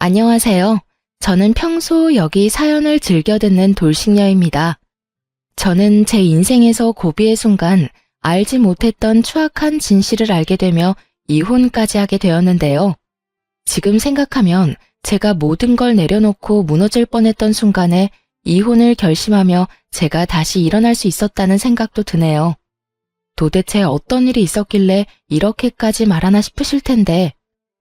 안녕하세요. 저는 평소 여기 사연을 즐겨 듣는 돌싱녀입니다. 저는 제 인생에서 고비의 순간 알지 못했던 추악한 진실을 알게 되며 이혼까지 하게 되었는데요. 지금 생각하면 제가 모든 걸 내려놓고 무너질 뻔했던 순간에 이혼을 결심하며 제가 다시 일어날 수 있었다는 생각도 드네요. 도대체 어떤 일이 있었길래 이렇게까지 말하나 싶으실 텐데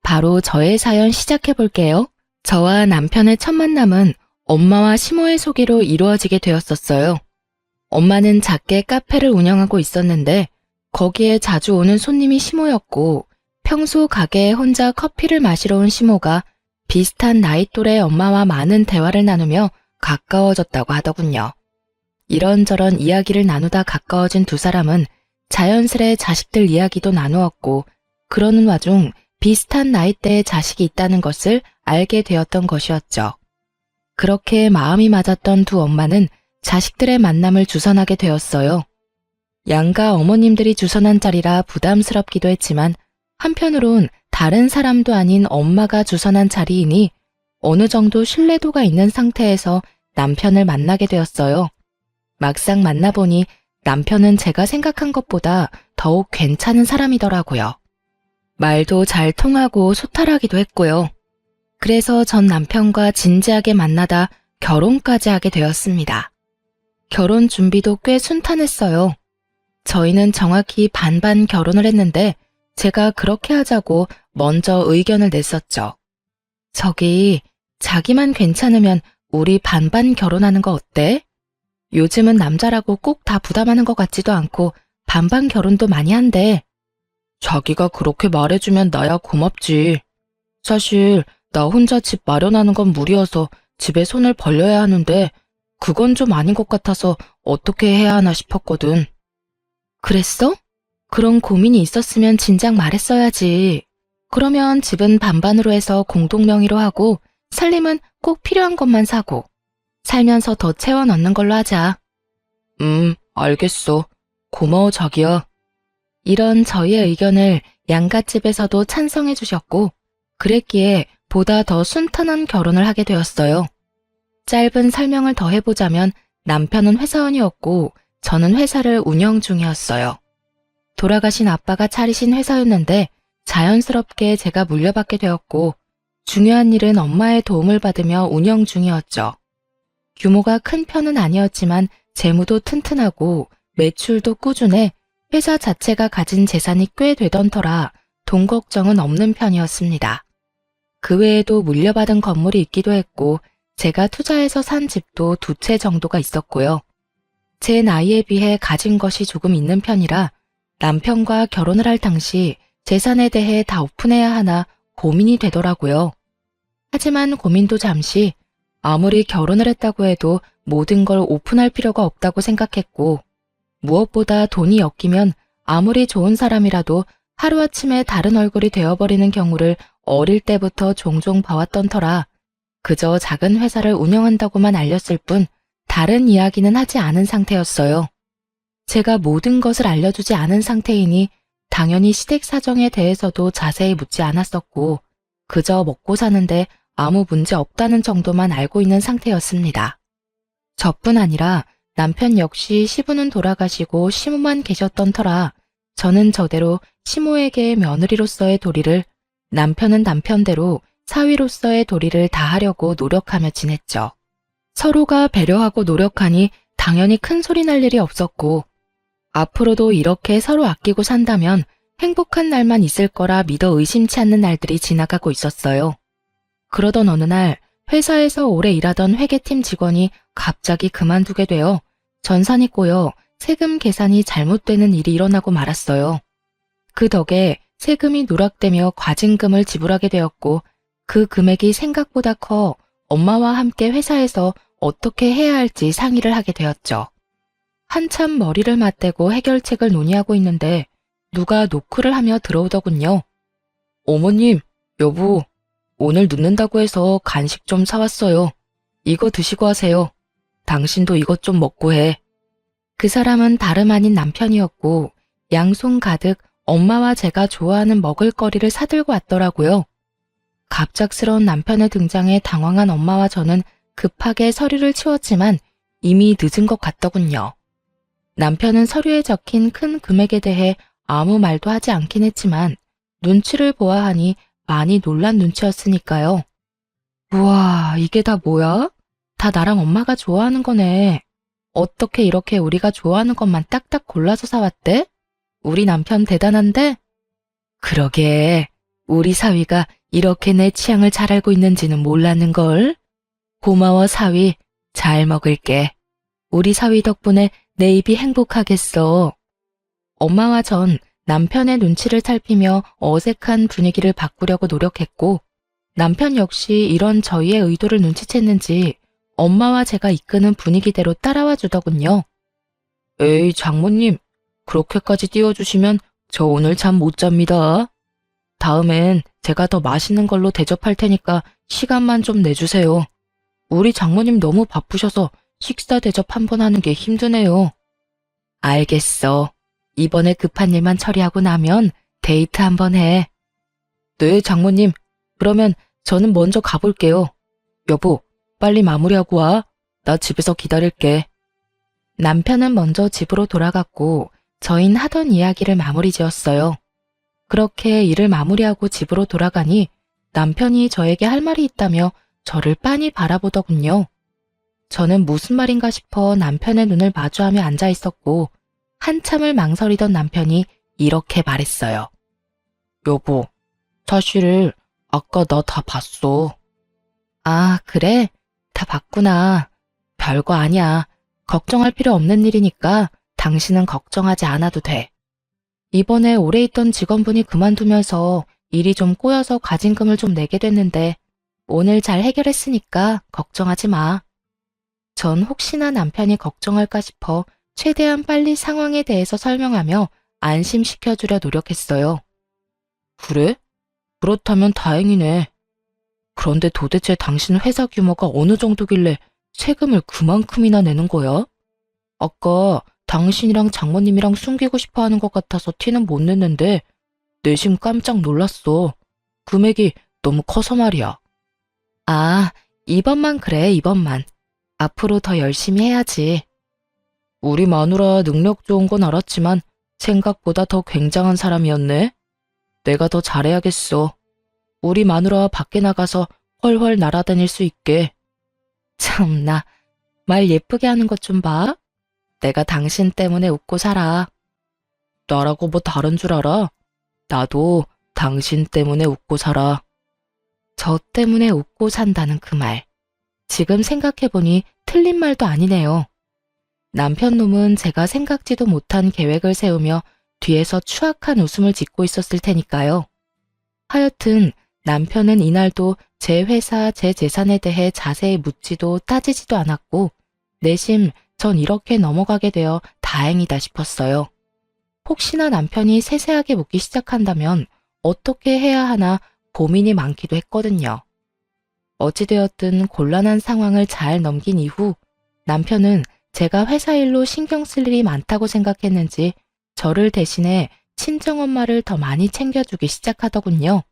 바로 저의 사연 시작해 볼게요. 저와 남편의 첫 만남은 엄마와 시모의 소개로 이루어지게 되었었어요. 엄마는 작게 카페를 운영하고 있었는데 거기에 자주 오는 손님이 시모였고 평소 가게에 혼자 커피를 마시러 온 시모가 비슷한 나이 또래 엄마와 많은 대화를 나누며 가까워졌다고 하더군요. 이런저런 이야기를 나누다 가까워진 두 사람은 자연스레 자식들 이야기도 나누었고 그러는 와중 비슷한 나이대의 자식이 있다는 것을 알게 되었던 것이었죠. 그렇게 마음이 맞았던 두 엄마는 자식들의 만남을 주선하게 되었어요. 양가 어머님들이 주선한 자리라 부담스럽기도 했지만 한편으론 다른 사람도 아닌 엄마가 주선한 자리이니 어느 정도 신뢰도가 있는 상태에서 남편을 만나게 되었어요. 막상 만나보니 남편은 제가 생각한 것보다 더욱 괜찮은 사람이더라고요. 말도 잘 통하고 소탈하기도 했고요. 그래서 전 남편과 진지하게 만나다 결혼까지 하게 되었습니다. 결혼 준비도 꽤 순탄했어요. 저희는 정확히 반반 결혼을 했는데 제가 그렇게 하자고 먼저 의견을 냈었죠. 저기, 자기만 괜찮으면 우리 반반 결혼하는 거 어때? 요즘은 남자라고 꼭 다 부담하는 것 같지도 않고 반반 결혼도 많이 한대. 자기가 그렇게 말해주면 나야 고맙지. 사실 나 혼자 집 마련하는 건 무리여서 집에 손을 벌려야 하는데 그건 좀 아닌 것 같아서 어떻게 해야 하나 싶었거든. 그랬어? 그런 고민이 있었으면 진작 말했어야지. 그러면 집은 반반으로 해서 공동 명의로 하고 살림은 꼭 필요한 것만 사고 살면서 더 채워 넣는 걸로 하자. 알겠어. 고마워 자기야. 이런 저희의 의견을 양갓집에서도 찬성해 주셨고 그랬기에 보다 더 순탄한 결혼을 하게 되었어요. 짧은 설명을 더 해보자면 남편은 회사원이었고 저는 회사를 운영 중이었어요. 돌아가신 아빠가 차리신 회사였는데 자연스럽게 제가 물려받게 되었고 중요한 일은 엄마의 도움을 받으며 운영 중이었죠. 규모가 큰 편은 아니었지만 재무도 튼튼하고 매출도 꾸준해 회사 자체가 가진 재산이 꽤 되던 터라 돈 걱정은 없는 편이었습니다. 그 외에도 물려받은 건물이 있기도 했고 제가 투자해서 산 집도 2채 정도가 있었고요. 제 나이에 비해 가진 것이 조금 있는 편이라 남편과 결혼을 할 당시 재산에 대해 다 오픈해야 하나 고민이 되더라고요. 하지만 고민도 잠시 아무리 결혼을 했다고 해도 모든 걸 오픈할 필요가 없다고 생각했고 무엇보다 돈이 엮이면 아무리 좋은 사람이라도 하루아침에 다른 얼굴이 되어버리는 경우를 어릴 때부터 종종 봐왔던 터라 그저 작은 회사를 운영한다고만 알렸을 뿐 다른 이야기는 하지 않은 상태였어요. 제가 모든 것을 알려주지 않은 상태이니 당연히 시댁 사정에 대해서도 자세히 묻지 않았었고 그저 먹고 사는데 아무 문제 없다는 정도만 알고 있는 상태였습니다. 저뿐 아니라 남편 역시 시부는 돌아가시고 시모만 계셨던 터라 저는 저대로 시모에게 며느리로서의 도리를 남편은 남편대로 사위로서의 도리를 다하려고 노력하며 지냈죠. 서로가 배려하고 노력하니 당연히 큰 소리 날 일이 없었고 앞으로도 이렇게 서로 아끼고 산다면 행복한 날만 있을 거라 믿어 의심치 않는 날들이 지나가고 있었어요. 그러던 어느 날 회사에서 오래 일하던 회계팀 직원이 갑자기 그만두게 되어 전산이 꼬여 세금 계산이 잘못되는 일이 일어나고 말았어요. 그 덕에 세금이 누락되며 과징금을 지불하게 되었고 그 금액이 생각보다 커 엄마와 함께 회사에서 어떻게 해야 할지 상의를 하게 되었죠. 한참 머리를 맞대고 해결책을 논의하고 있는데 누가 노크를 하며 들어오더군요. 어머님, 여보, 오늘 늦는다고 해서 간식 좀 사왔어요. 이거 드시고 하세요. 당신도 이것 좀 먹고 해. 그 사람은 다름 아닌 남편이었고 양손 가득 엄마와 제가 좋아하는 먹을거리를 사들고 왔더라고요. 갑작스러운 남편의 등장에 당황한 엄마와 저는 급하게 서류를 치웠지만 이미 늦은 것 같더군요. 남편은 서류에 적힌 큰 금액에 대해 아무 말도 하지 않긴 했지만 눈치를 보아하니 많이 놀란 눈치였으니까요. 우와, 이게 다 뭐야? 다 나랑 엄마가 좋아하는 거네. 어떻게 이렇게 우리가 좋아하는 것만 딱딱 골라서 사왔대? 우리 남편 대단한데? 그러게, 우리 사위가 이렇게 내 취향을 잘 알고 있는지는 몰랐는걸. 고마워, 사위. 잘 먹을게. 우리 사위 덕분에 내 입이 행복하겠어. 엄마와 전 남편의 눈치를 살피며 어색한 분위기를 바꾸려고 노력했고, 남편 역시 이런 저희의 의도를 눈치챘는지 엄마와 제가 이끄는 분위기대로 따라와 주더군요. 에이, 장모님, 그렇게까지 띄워주시면 저 오늘 잠 못 잡니다. 다음엔 제가 더 맛있는 걸로 대접할 테니까 시간만 좀 내주세요. 우리 장모님 너무 바쁘셔서 식사 대접 한 번 하는 게 힘드네요. 알겠어. 이번에 급한 일만 처리하고 나면 데이트 한번 해. 네, 장모님. 그러면 저는 먼저 가볼게요. 여보, 빨리 마무리하고 와. 나 집에서 기다릴게. 남편은 먼저 집으로 돌아갔고 저희는 하던 이야기를 마무리 지었어요. 그렇게 일을 마무리하고 집으로 돌아가니 남편이 저에게 할 말이 있다며 저를 빤히 바라보더군요. 저는 무슨 말인가 싶어 남편의 눈을 마주하며 앉아 있었고 한참을 망설이던 남편이 이렇게 말했어요. 여보, 사실 아까 나 다 봤어. 아, 그래? 다 봤구나. 별거 아니야. 걱정할 필요 없는 일이니까 당신은 걱정하지 않아도 돼. 이번에 오래 있던 직원분이 그만두면서 일이 좀 꼬여서 과징금을 좀 내게 됐는데 오늘 잘 해결했으니까 걱정하지 마. 전 혹시나 남편이 걱정할까 싶어 최대한 빨리 상황에 대해서 설명하며 안심시켜주려 노력했어요. 그래? 그렇다면 다행이네. 그런데 도대체 당신 회사 규모가 어느 정도길래 세금을 그만큼이나 내는 거야? 아까 당신이랑 장모님이랑 숨기고 싶어 하는 것 같아서 티는 못 냈는데 내심 깜짝 놀랐어. 금액이 너무 커서 말이야. 아, 이번만 그래, 이번만. 앞으로 더 열심히 해야지. 우리 마누라 능력 좋은 건 알았지만 생각보다 더 굉장한 사람이었네. 내가 더 잘해야겠어. 우리 마누라 밖에 나가서 훨훨 날아다닐 수 있게. 참나, 말 예쁘게 하는 것 좀 봐. 내가 당신 때문에 웃고 살아. 나라고 뭐 다른 줄 알아? 나도 당신 때문에 웃고 살아. 저 때문에 웃고 산다는 그 말. 지금 생각해보니 틀린 말도 아니네요. 남편 놈은 제가 생각지도 못한 계획을 세우며 뒤에서 추악한 웃음을 짓고 있었을 테니까요. 하여튼 남편은 이날도 제 회사, 제 재산에 대해 자세히 묻지도 따지지도 않았고 내심 전 이렇게 넘어가게 되어 다행이다 싶었어요. 혹시나 남편이 세세하게 묻기 시작한다면 어떻게 해야 하나 고민이 많기도 했거든요. 어찌되었든 곤란한 상황을 잘 넘긴 이후 남편은 제가 회사 일로 신경 쓸 일이 많다고 생각했는지 저를 대신해 친정엄마를 더 많이 챙겨주기 시작하더군요.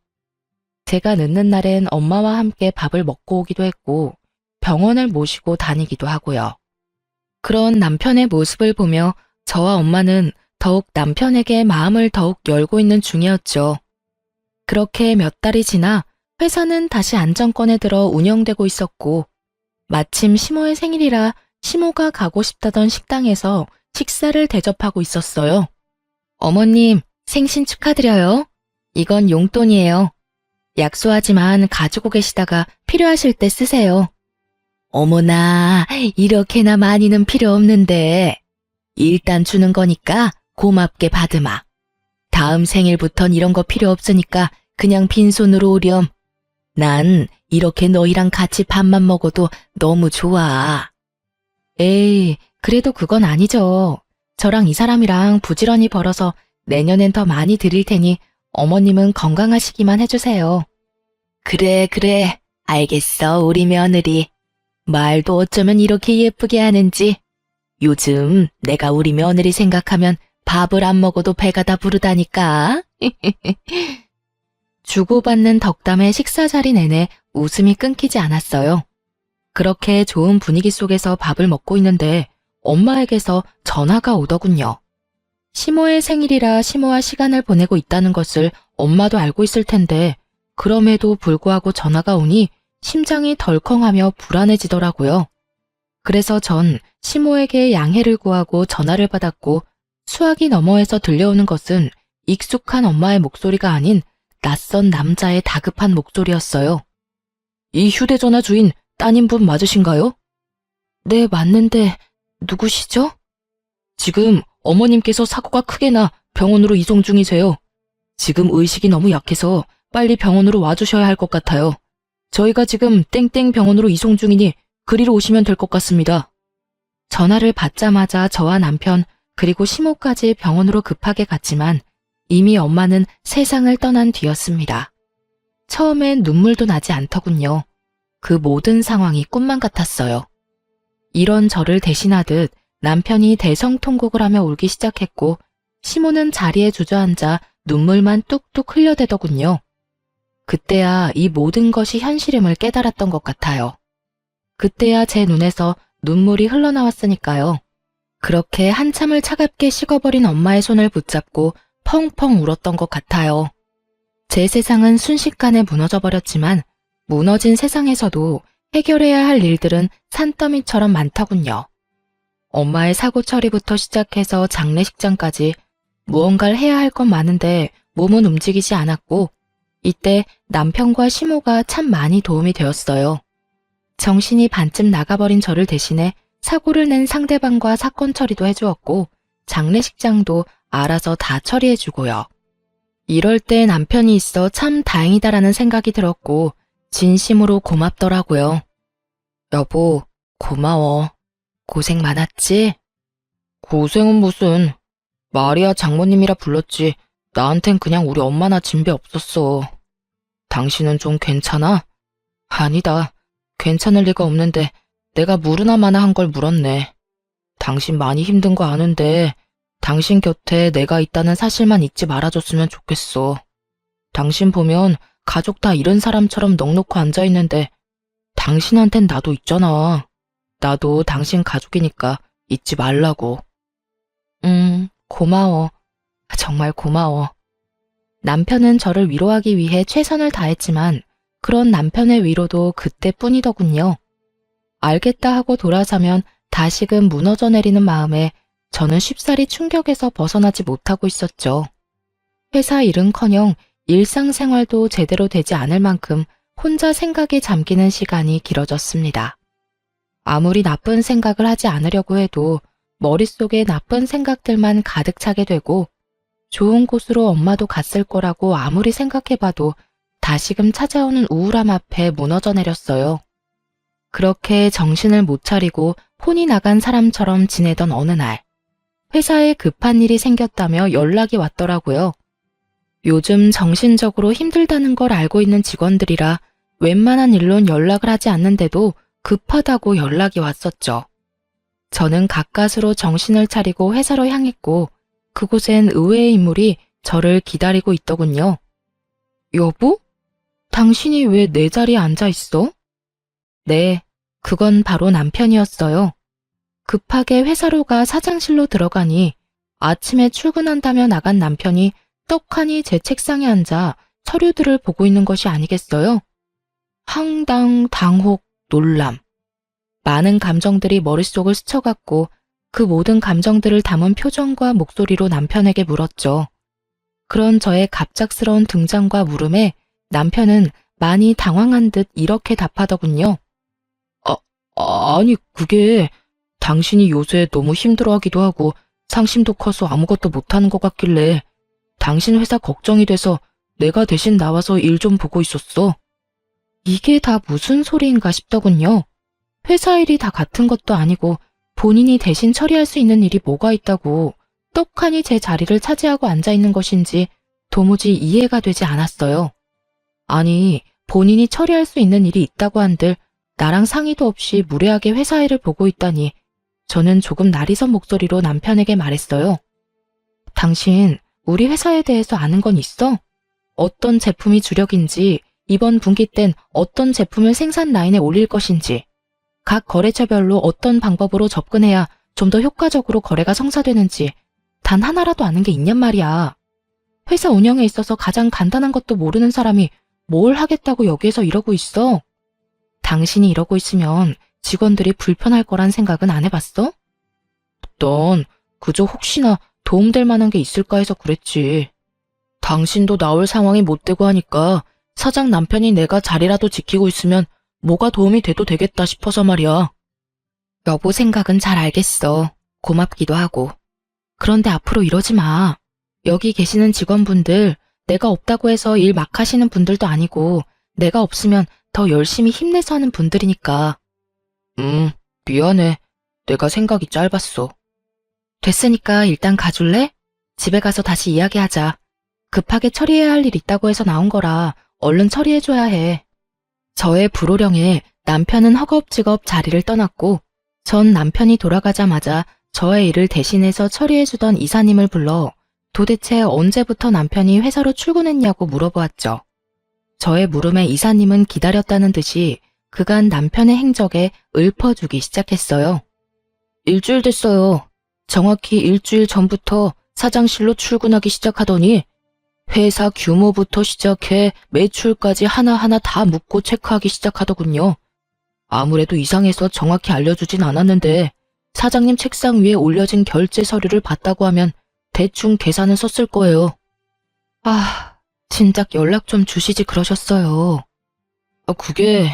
제가 늦는 날엔 엄마와 함께 밥을 먹고 오기도 했고 병원을 모시고 다니기도 하고요. 그런 남편의 모습을 보며 저와 엄마는 더욱 남편에게 마음을 더욱 열고 있는 중이었죠. 그렇게 몇 달이 지나 회사는 다시 안정권에 들어 운영되고 있었고 마침 시모의 생일이라 시모가 가고 싶다던 식당에서 식사를 대접하고 있었어요. 어머님, 생신 축하드려요. 이건 용돈이에요. 약소하지만 가지고 계시다가 필요하실 때 쓰세요. 어머나, 이렇게나 많이는 필요 없는데. 일단 주는 거니까 고맙게 받으마. 다음 생일부턴 이런 거 필요 없으니까 그냥 빈손으로 오렴. 난 이렇게 너희랑 같이 밥만 먹어도 너무 좋아. 에이, 그래도 그건 아니죠. 저랑 이 사람이랑 부지런히 벌어서 내년엔 더 많이 드릴 테니 어머님은 건강하시기만 해주세요. 그래, 그래. 알겠어, 우리 며느리. 말도 어쩌면 이렇게 예쁘게 하는지. 요즘 내가 우리 며느리 생각하면 밥을 안 먹어도 배가 다 부르다니까. 주고받는 덕담의 식사 자리 내내 웃음이 끊기지 않았어요. 그렇게 좋은 분위기 속에서 밥을 먹고 있는데 엄마에게서 전화가 오더군요. 시모의 생일이라 시모와 시간을 보내고 있다는 것을 엄마도 알고 있을 텐데 그럼에도 불구하고 전화가 오니 심장이 덜컹하며 불안해지더라고요. 그래서 전 시모에게 양해를 구하고 전화를 받았고 수화기 너머에서 들려오는 것은 익숙한 엄마의 목소리가 아닌 낯선 남자의 다급한 목소리였어요. 이 휴대전화 주인 따님분 맞으신가요? 네, 맞는데 누구시죠? 지금 어머님께서 사고가 크게 나 병원으로 이송 중이세요. 지금 의식이 너무 약해서 빨리 병원으로 와주셔야 할 것 같아요. 저희가 지금 땡땡 병원으로 이송 중이니 그리로 오시면 될 것 같습니다. 전화를 받자마자 저와 남편 그리고 시모까지 병원으로 급하게 갔지만 이미 엄마는 세상을 떠난 뒤였습니다. 처음엔 눈물도 나지 않더군요. 그 모든 상황이 꿈만 같았어요. 이런 저를 대신하듯 남편이 대성통곡을 하며 울기 시작했고 시모는 자리에 주저앉아 눈물만 뚝뚝 흘려대더군요. 그때야 이 모든 것이 현실임을 깨달았던 것 같아요. 그때야 제 눈에서 눈물이 흘러나왔으니까요. 그렇게 한참을 차갑게 식어버린 엄마의 손을 붙잡고 펑펑 울었던 것 같아요. 제 세상은 순식간에 무너져버렸지만 무너진 세상에서도 해결해야 할 일들은 산더미처럼 많더군요. 엄마의 사고 처리부터 시작해서 장례식장까지 무언가를 해야 할 건 많은데 몸은 움직이지 않았고 이때 남편과 시모가 참 많이 도움이 되었어요. 정신이 반쯤 나가버린 저를 대신해 사고를 낸 상대방과 사건 처리도 해주었고 장례식장도 알아서 다 처리해주고요. 이럴 때 남편이 있어 참 다행이다라는 생각이 들었고 진심으로 고맙더라고요. 여보, 고마워. 고생 많았지? 고생은 무슨. 마리아 장모님이라 불렀지. 나한텐 그냥 우리 엄마나 진배 없었어. 당신은 좀 괜찮아? 아니다. 괜찮을 리가 없는데 내가 물으나 마나 한 걸 물었네. 당신 많이 힘든 거 아는데 당신 곁에 내가 있다는 사실만 잊지 말아줬으면 좋겠어. 당신 보면 가족 다 잃은 사람처럼 넋놓고 앉아있는데 당신한텐 나도 있잖아. 나도 당신 가족이니까 잊지 말라고. 고마워. 정말 고마워. 남편은 저를 위로하기 위해 최선을 다했지만 그런 남편의 위로도 그때뿐이더군요. 알겠다 하고 돌아서면 다시금 무너져 내리는 마음에 저는 쉽사리 충격에서 벗어나지 못하고 있었죠. 회사 일은커녕 일상생활도 제대로 되지 않을 만큼 혼자 생각에 잠기는 시간이 길어졌습니다. 아무리 나쁜 생각을 하지 않으려고 해도 머릿속에 나쁜 생각들만 가득 차게 되고 좋은 곳으로 엄마도 갔을 거라고 아무리 생각해봐도 다시금 찾아오는 우울함 앞에 무너져 내렸어요. 그렇게 정신을 못 차리고 혼이 나간 사람처럼 지내던 어느 날 회사에 급한 일이 생겼다며 연락이 왔더라고요. 요즘 정신적으로 힘들다는 걸 알고 있는 직원들이라 웬만한 일론 연락을 하지 않는데도 급하다고 연락이 왔었죠. 저는 가까스로 정신을 차리고 회사로 향했고 그곳엔 의외의 인물이 저를 기다리고 있더군요. 여보? 당신이 왜 내 자리에 앉아 있어? 네, 그건 바로 남편이었어요. 급하게 회사로 가 사장실로 들어가니 아침에 출근한다며 나간 남편이 떡하니 제 책상에 앉아 서류들을 보고 있는 것이 아니겠어요? 황당, 당혹, 놀람. 많은 감정들이 머릿속을 스쳐갔고 그 모든 감정들을 담은 표정과 목소리로 남편에게 물었죠. 그런 저의 갑작스러운 등장과 물음에 남편은 많이 당황한 듯 이렇게 답하더군요. 아니 그게 당신이 요새 너무 힘들어하기도 하고 상심도 커서 아무것도 못하는 것 같길래 당신 회사 걱정이 돼서 내가 대신 나와서 일 좀 보고 있었어. 이게 다 무슨 소리인가 싶더군요. 회사 일이 다 같은 것도 아니고 본인이 대신 처리할 수 있는 일이 뭐가 있다고 떡하니 제 자리를 차지하고 앉아있는 것인지 도무지 이해가 되지 않았어요. 아니, 본인이 처리할 수 있는 일이 있다고 한들 나랑 상의도 없이 무례하게 회사 일을 보고 있다니 저는 조금 나리선 목소리로 남편에게 말했어요. 당신, 우리 회사에 대해서 아는 건 있어? 어떤 제품이 주력인지, 이번 분기 땐 어떤 제품을 생산 라인에 올릴 것인지, 각 거래처별로 어떤 방법으로 접근해야 좀 더 효과적으로 거래가 성사되는지 단 하나라도 아는 게 있냔 말이야. 회사 운영에 있어서 가장 간단한 것도 모르는 사람이 뭘 하겠다고 여기에서 이러고 있어? 당신이 이러고 있으면 직원들이 불편할 거란 생각은 안 해봤어? 넌 그저 혹시나 도움될 만한 게 있을까 해서 그랬지. 당신도 나올 상황이 못 되고 하니까 사장 남편이 내가 자리라도 지키고 있으면 뭐가 도움이 돼도 되겠다 싶어서 말이야. 여보 생각은 잘 알겠어. 고맙기도 하고. 그런데 앞으로 이러지 마. 여기 계시는 직원분들, 내가 없다고 해서 일 막 하시는 분들도 아니고 내가 없으면 더 열심히 힘내서 하는 분들이니까. 미안해. 내가 생각이 짧았어. 됐으니까 일단 가줄래? 집에 가서 다시 이야기하자. 급하게 처리해야 할 일 있다고 해서 나온 거라 얼른 처리해줘야 해. 저의 불호령에 남편은 허겁지겁 자리를 떠났고 전 남편이 돌아가자마자 저의 일을 대신해서 처리해주던 이사님을 불러 도대체 언제부터 남편이 회사로 출근했냐고 물어보았죠. 저의 물음에 이사님은 기다렸다는 듯이 그간 남편의 행적에 읊어주기 시작했어요. 일주일 됐어요. 정확히 일주일 전부터 사장실로 출근하기 시작하더니 회사 규모부터 시작해 매출까지 하나하나 다 묻고 체크하기 시작하더군요. 아무래도 이상해서 정확히 알려주진 않았는데 사장님 책상 위에 올려진 결제 서류를 봤다고 하면 대충 계산은 썼을 거예요. 진작 연락 좀 주시지 그러셨어요. 그게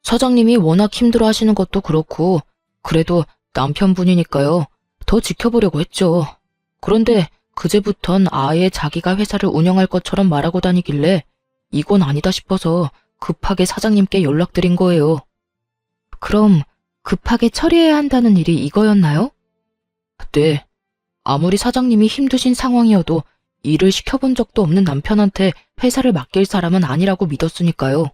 사장님이 워낙 힘들어 하시는 것도 그렇고 그래도 남편분이니까요. 더 지켜보려고 했죠. 그런데 그제부턴 아예 자기가 회사를 운영할 것처럼 말하고 다니길래 이건 아니다 싶어서 급하게 사장님께 연락드린 거예요. 그럼 급하게 처리해야 한다는 일이 이거였나요? 네. 아무리 사장님이 힘드신 상황이어도 일을 시켜본 적도 없는 남편한테 회사를 맡길 사람은 아니라고 믿었으니까요.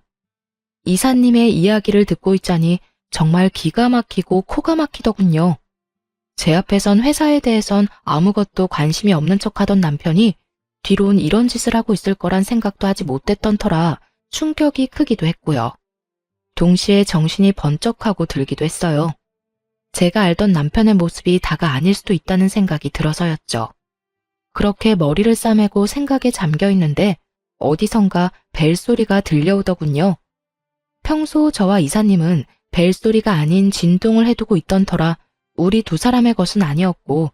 이사님의 이야기를 듣고 있자니 정말 기가 막히고 코가 막히더군요. 제 앞에선 회사에 대해선 아무것도 관심이 없는 척하던 남편이 뒤론 이런 짓을 하고 있을 거란 생각도 하지 못했던 터라 충격이 크기도 했고요. 동시에 정신이 번쩍하고 들기도 했어요. 제가 알던 남편의 모습이 다가 아닐 수도 있다는 생각이 들어서였죠. 그렇게 머리를 싸매고 생각에 잠겨 있는데 어디선가 벨소리가 들려오더군요. 평소 저와 이사님은 벨소리가 아닌 진동을 해두고 있던 터라 우리 두 사람의 것은 아니었고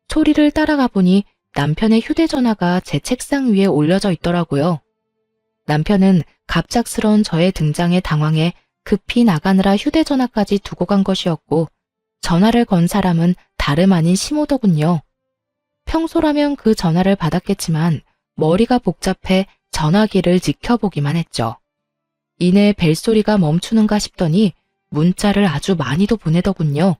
소리를 따라가 보니 남편의 휴대전화가 제 책상 위에 올려져 있더라고요. 남편은 갑작스러운 저의 등장에 당황해 급히 나가느라 휴대전화까지 두고 간 것이었고 전화를 건 사람은 다름 아닌 시모더군요. 평소라면 그 전화를 받았겠지만 머리가 복잡해 전화기를 지켜보기만 했죠. 이내 벨소리가 멈추는가 싶더니 문자를 아주 많이도 보내더군요.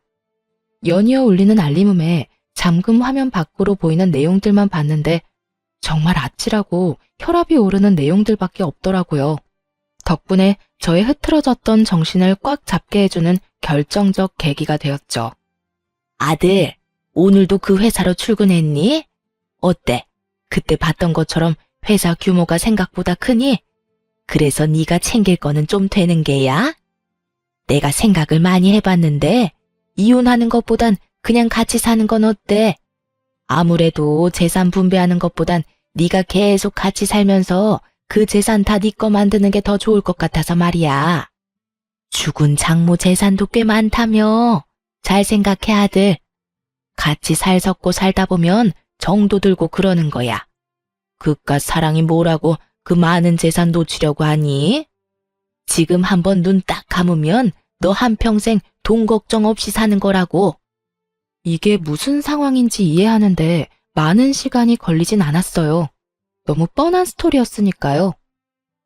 연이어 울리는 알림음에 잠금 화면 밖으로 보이는 내용들만 봤는데 정말 아찔하고 혈압이 오르는 내용들밖에 없더라고요. 덕분에 저의 흐트러졌던 정신을 꽉 잡게 해주는 결정적 계기가 되었죠. 아들, 오늘도 그 회사로 출근했니? 어때? 그때 봤던 것처럼 회사 규모가 생각보다 크니? 그래서 네가 챙길 거는 좀 되는 게야? 내가 생각을 많이 해봤는데 이혼하는 것보단 그냥 같이 사는 건 어때? 아무래도 재산 분배하는 것보단 네가 계속 같이 살면서 그 재산 다 네 거 만드는 게 더 좋을 것 같아서 말이야. 죽은 장모 재산도 꽤 많다며. 잘 생각해 아들. 같이 살 섞고 살다 보면 정도 들고 그러는 거야. 그깟 사랑이 뭐라고 그 많은 재산 놓치려고 하니? 지금 한번 눈 딱 감으면 너 한평생 돈 걱정 없이 사는 거라고. 이게 무슨 상황인지 이해하는데 많은 시간이 걸리진 않았어요. 너무 뻔한 스토리였으니까요.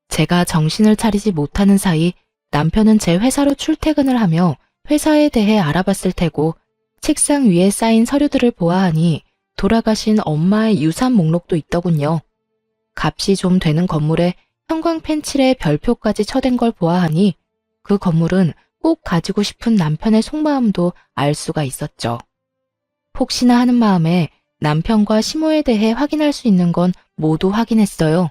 제가 정신을 차리지 못하는 사이 남편은 제 회사로 출퇴근을 하며 회사에 대해 알아봤을 테고 책상 위에 쌓인 서류들을 보아하니 돌아가신 엄마의 유산 목록도 있더군요. 값이 좀 되는 건물에 형광 펜칠에 별표까지 쳐댄 걸 보아하니 그 건물은 꼭 가지고 싶은 남편의 속마음도 알 수가 있었죠. 혹시나 하는 마음에 남편과 시모에 대해 확인할 수 있는 건 모두 확인했어요.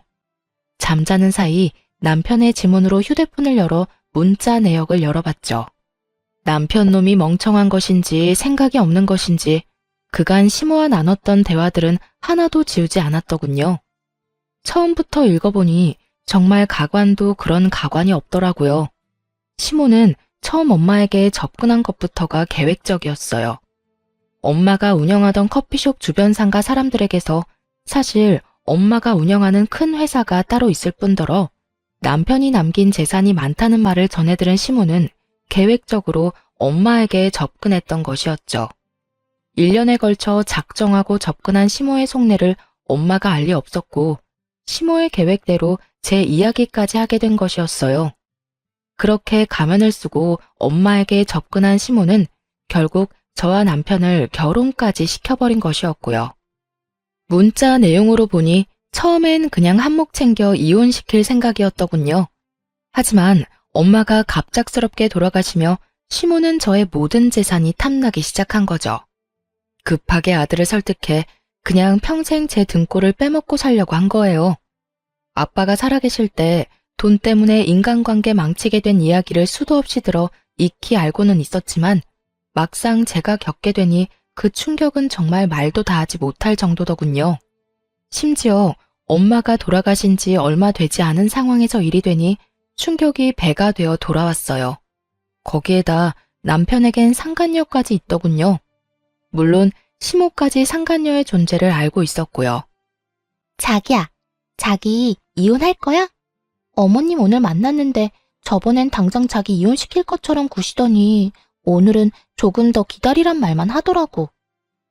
잠자는 사이 남편의 지문으로 휴대폰을 열어 문자 내역을 열어봤죠. 남편 놈이 멍청한 것인지 생각이 없는 것인지 그간 시모와 나눴던 대화들은 하나도 지우지 않았더군요. 처음부터 읽어보니 정말 가관도 그런 가관이 없더라고요. 시모는 처음 엄마에게 접근한 것부터가 계획적이었어요. 엄마가 운영하던 커피숍 주변 상가 사람들에게서 사실 엄마가 운영하는 큰 회사가 따로 있을 뿐더러 남편이 남긴 재산이 많다는 말을 전해들은 시모는 계획적으로 엄마에게 접근했던 것이었죠. 1년에 걸쳐 작정하고 접근한 시모의 속내를 엄마가 알 리 없었고 시모의 계획대로 제 이야기까지 하게 된 것이었어요. 그렇게 가면을 쓰고 엄마에게 접근한 시모는 결국 저와 남편을 결혼까지 시켜버린 것이었고요. 문자 내용으로 보니 처음엔 그냥 한몫 챙겨 이혼시킬 생각이었더군요. 하지만 엄마가 갑작스럽게 돌아가시며 시모는 저의 모든 재산이 탐나기 시작한 거죠. 급하게 아들을 설득해 그냥 평생 제 등골을 빼먹고 살려고 한 거예요. 아빠가 살아계실 때 돈 때문에 인간관계 망치게 된 이야기를 수도 없이 들어 익히 알고는 있었지만 막상 제가 겪게 되니 그 충격은 정말 말도 다 하지 못할 정도더군요. 심지어 엄마가 돌아가신 지 얼마 되지 않은 상황에서 일이 되니 충격이 배가 되어 돌아왔어요. 거기에다 남편에겐 상간녀까지 있더군요. 물론 시모까지 상간녀의 존재를 알고 있었고요. 자기야, 자기 이혼할 거야? 어머님 오늘 만났는데 저번엔 당장 자기 이혼시킬 것처럼 구시더니 오늘은 조금 더 기다리란 말만 하더라고.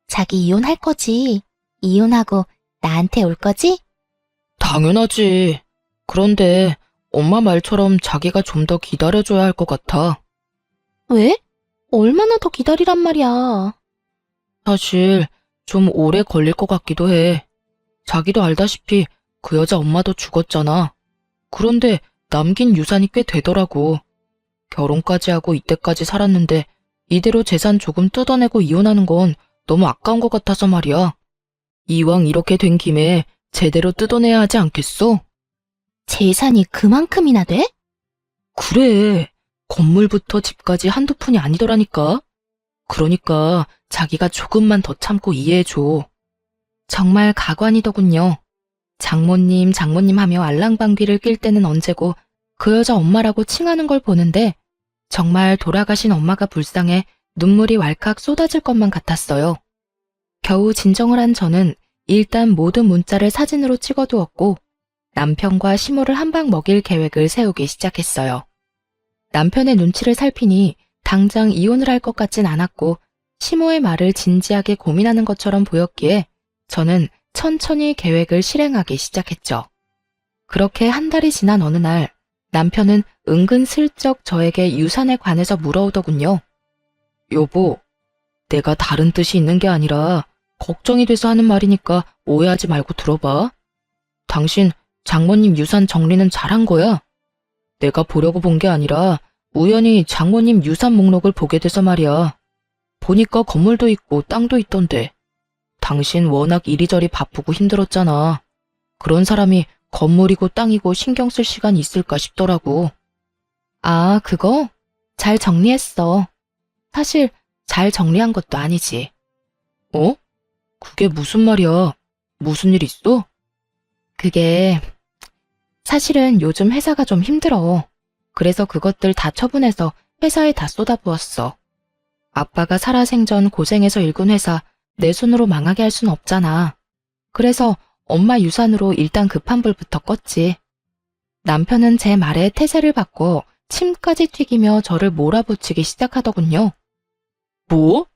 자기 이혼할 거지? 이혼하고 나한테 올 거지? 당연하지. 그런데 엄마 말처럼 자기가 좀 더 기다려줘야 할 것 같아. 왜? 얼마나 더 기다리란 말이야. 사실 좀 오래 걸릴 것 같기도 해. 자기도 알다시피 그 여자 엄마도 죽었잖아. 그런데 남긴 유산이 꽤 되더라고. 결혼까지 하고 이때까지 살았는데 이대로 재산 조금 뜯어내고 이혼하는 건 너무 아까운 것 같아서 말이야. 이왕 이렇게 된 김에 제대로 뜯어내야 하지 않겠어? 재산이 그만큼이나 돼? 그래. 건물부터 집까지 한두 푼이 아니더라니까. 그러니까 자기가 조금만 더 참고 이해해줘. 정말 가관이더군요. 장모님 하며 알랑방귀를 낄 때는 언제고 그 여자 엄마라고 칭하는 걸 보는데 정말 돌아가신 엄마가 불쌍해 눈물이 왈칵 쏟아질 것만 같았어요. 겨우 진정을 한 저는 일단 모든 문자를 사진으로 찍어두었고 남편과 시모를 한 방 먹일 계획을 세우기 시작했어요. 남편의 눈치를 살피니 당장 이혼을 할 것 같진 않았고 시모의 말을 진지하게 고민하는 것처럼 보였기에 저는 천천히 계획을 실행하기 시작했죠. 그렇게 한 달이 지난 어느 날 남편은 은근슬쩍 저에게 유산에 관해서 물어오더군요. 여보, 내가 다른 뜻이 있는 게 아니라 걱정이 돼서 하는 말이니까 오해하지 말고 들어봐. 당신 장모님 유산 정리는 잘한 거야? 내가 보려고 본 게 아니라 우연히 장모님 유산 목록을 보게 돼서 말이야. 보니까 건물도 있고 땅도 있던데. 당신 워낙 이리저리 바쁘고 힘들었잖아. 그런 사람이 건물이고 땅이고 신경 쓸 시간이 있을까 싶더라고. 아, 그거? 잘 정리했어. 사실 잘 정리한 것도 아니지. 어? 그게 무슨 말이야? 무슨 일 있어? 그게 사실은 요즘 회사가 좀 힘들어. 그래서 그것들 다 처분해서 회사에 다 쏟아부었어. 아빠가 살아생전 고생해서 일군 회사 내 손으로 망하게 할 순 없잖아. 그래서 엄마 유산으로 일단 급한 불부터 껐지. 남편은 제 말에 태세를 받고 침까지 튀기며 저를 몰아붙이기 시작하더군요. 뭐?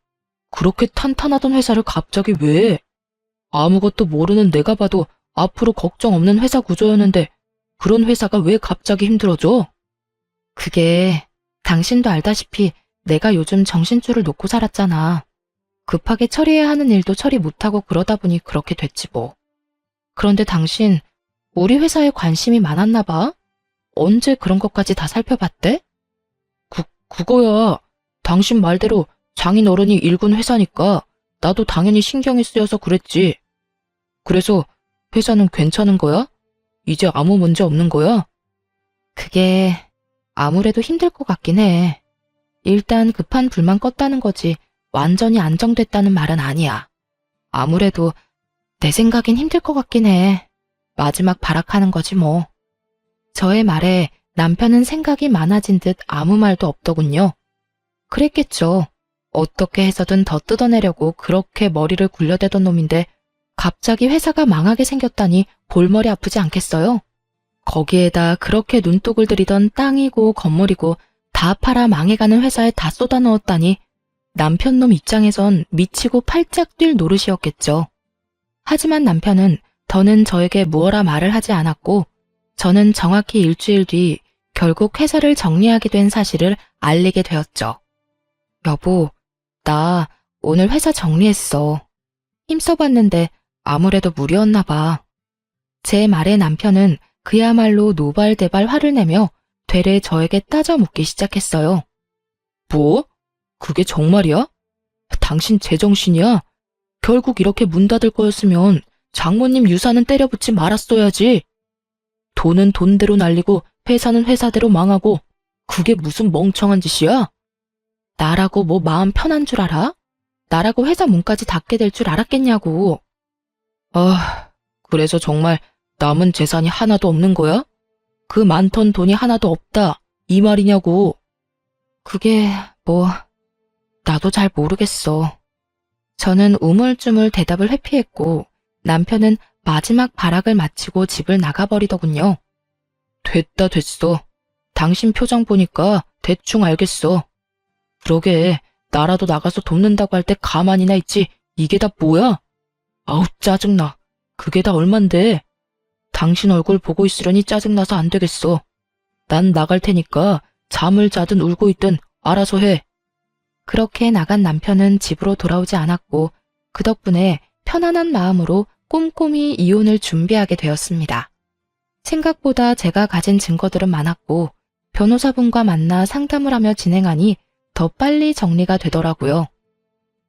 그렇게 탄탄하던 회사를 갑자기 왜? 아무것도 모르는 내가 봐도 앞으로 걱정 없는 회사 구조였는데 그런 회사가 왜 갑자기 힘들어져? 그게 당신도 알다시피 내가 요즘 정신줄을 놓고 살았잖아. 급하게 처리해야 하는 일도 처리 못하고 그러다 보니 그렇게 됐지 뭐. 그런데 당신 우리 회사에 관심이 많았나 봐? 언제 그런 것까지 다 살펴봤대? 그거야. 당신 말대로 장인 어른이 일군 회사니까 나도 당연히 신경이 쓰여서 그랬지. 그래서 회사는 괜찮은 거야? 이제 아무 문제 없는 거야? 그게 아무래도 힘들 것 같긴 해. 일단 급한 불만 껐다는 거지 완전히 안정됐다는 말은 아니야. 아무래도 내 생각엔 힘들 것 같긴 해. 마지막 발악하는 거지 뭐. 저의 말에 남편은 생각이 많아진 듯 아무 말도 없더군요. 그랬겠죠. 어떻게 해서든 더 뜯어내려고 그렇게 머리를 굴려대던 놈인데 갑자기 회사가 망하게 생겼다니 볼머리 아프지 않겠어요? 거기에다 그렇게 눈독을 들이던 땅이고 건물이고 다 팔아 망해가는 회사에 다 쏟아넣었다니 남편놈 입장에선 미치고 팔짝 뛸 노릇이었겠죠. 하지만 남편은 더는 저에게 무어라 말을 하지 않았고 저는 정확히 일주일 뒤 결국 회사를 정리하게 된 사실을 알리게 되었죠. 여보, 나 오늘 회사 정리했어. 힘써봤는데 아무래도 무리였나 봐. 제 말에 남편은 그야말로 노발대발 화를 내며 되레 저에게 따져 묻기 시작했어요. 뭐? 그게 정말이야? 당신 제정신이야? 결국 이렇게 문 닫을 거였으면 장모님 유산은 때려붙지 말았어야지. 돈은 돈대로 날리고 회사는 회사대로 망하고 그게 무슨 멍청한 짓이야? 나라고 뭐 마음 편한 줄 알아? 나라고 회사 문까지 닫게 될 줄 알았겠냐고. 아, 그래서 정말 남은 재산이 하나도 없는 거야? 그 많던 돈이 하나도 없다, 이 말이냐고. 그게 뭐 나도 잘 모르겠어. 저는 우물쭈물 대답을 회피했고 남편은 마지막 발악을 마치고 집을 나가버리더군요. 됐다 됐어. 당신 표정 보니까 대충 알겠어. 그러게 나라도 나가서 돕는다고 할 때 가만히나 있지 이게 다 뭐야? 아우 짜증나. 그게 다 얼만데. 당신 얼굴 보고 있으려니 짜증나서 안 되겠어. 난 나갈 테니까 잠을 자든 울고 있든 알아서 해. 그렇게 나간 남편은 집으로 돌아오지 않았고 그 덕분에 편안한 마음으로 꼼꼼히 이혼을 준비하게 되었습니다. 생각보다 제가 가진 증거들은 많았고 변호사분과 만나 상담을 하며 진행하니 더 빨리 정리가 되더라고요.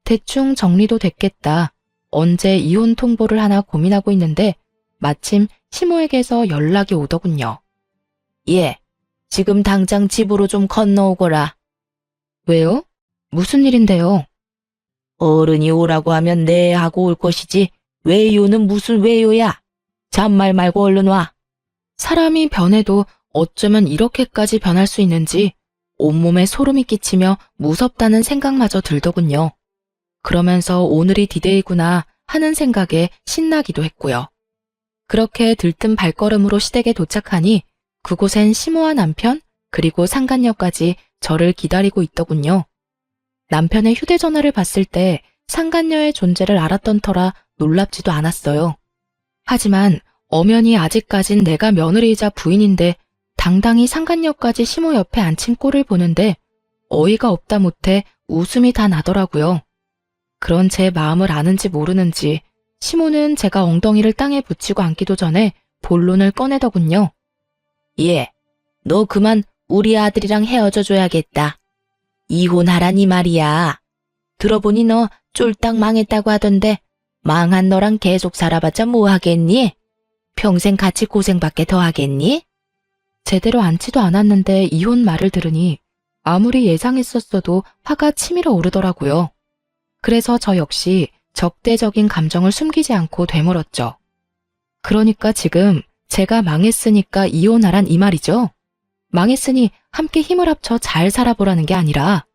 대충 정리도 됐겠다. 언제 이혼 통보를 하나 고민하고 있는데 마침 시모에게서 연락이 오더군요. 예, 지금 당장 집으로 좀 건너오거라. 왜요? 무슨 일인데요? 어른이 오라고 하면 네 하고 올 것이지 왜요는 무슨 왜요야? 잔말 말고 얼른 와. 사람이 변해도 어쩌면 이렇게까지 변할 수 있는지 온몸에 소름이 끼치며 무섭다는 생각마저 들더군요. 그러면서 오늘이 디데이구나 하는 생각에 신나기도 했고요. 그렇게 들뜬 발걸음으로 시댁에 도착하니 그곳엔 시모와 남편 그리고 상간녀까지 저를 기다리고 있더군요. 남편의 휴대전화를 봤을 때 상간녀의 존재를 알았던 터라 놀랍지도 않았어요. 하지만 엄연히 아직까진 내가 며느리이자 부인인데 당당히 상간녀까지 시모 옆에 앉힌 꼴을 보는데 어이가 없다 못해 웃음이 다 나더라고요. 그런 제 마음을 아는지 모르는지 시모는 제가 엉덩이를 땅에 붙이고 앉기도 전에 본론을 꺼내더군요. 예, 너 그만 우리 아들이랑 헤어져 줘야겠다. 이혼하라니 말이야. 들어보니 너 쫄딱 망했다고 하던데 망한 너랑 계속 살아봤자 뭐 하겠니? 평생 같이 고생밖에 더 하겠니? 제대로 앉지도 않았는데 이혼 말을 들으니 아무리 예상했었어도 화가 치밀어 오르더라고요. 그래서 저 역시 적대적인 감정을 숨기지 않고 되물었죠. 그러니까 지금 제가 망했으니까 이혼하란 이 말이죠? 망했으니 함께 힘을 합쳐 잘 살아보라는 게 아니라